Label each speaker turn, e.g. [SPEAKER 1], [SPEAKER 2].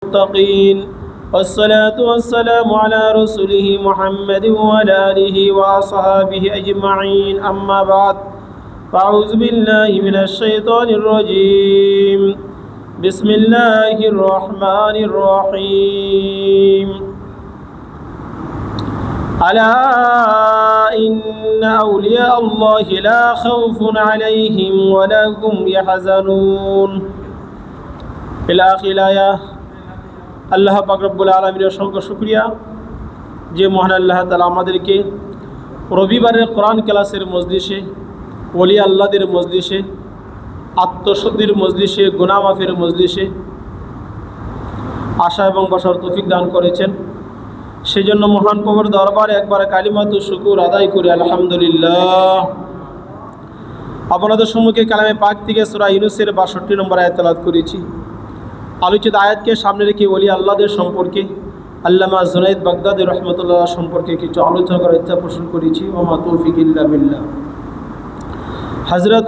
[SPEAKER 1] المتقين والصلاة والسلام على رسوله محمد وعلى آله وأصحابه أجمعين أما بعد فأعوذ بالله من الشيطان الرجيم بسم الله الرحمن الرحيم ألا إن أولياء الله لا خوف عليهم ولا هم يحزنون إلى آخر الآية আল্লাহ পাক রব্বুল আলামিনের অসংখ্য শুকরিয়া যে মহান আল্লাহ তাআলা আমাদেরকে রবিবারের কোরআন ক্লাসের মজলিসে ওলি আল্লাহদের মজলিসে আত্মশুদ্ধির মজলিসে গুনাহ মাফের মজলিসে আশা এবং বসার তৌফিক দান করেছেন। সেজন্য মহান প্রভুর দরবারে একবার কালিমাতু শুকুর আদায় করি আলহামদুলিল্লাহ। আপনাদের সম্মুখে কালামে পাক থেকে সূরা ইউনূসের ৬২ নম্বর আয়াত তেলাওয়াত করেছি। আলোচিত আয়াতকে সামনে রেখে ওলি আল্লাহদের সম্পর্কে আল্লামা জুনাইদ বাগদাদী রহমতুল্লাহ সম্পর্কে কিছু আলোচনা করার ইচ্ছা পোষণ করেছি। ওয়া মা তৌফিক ইল্লা বিল্লাহ। হযরত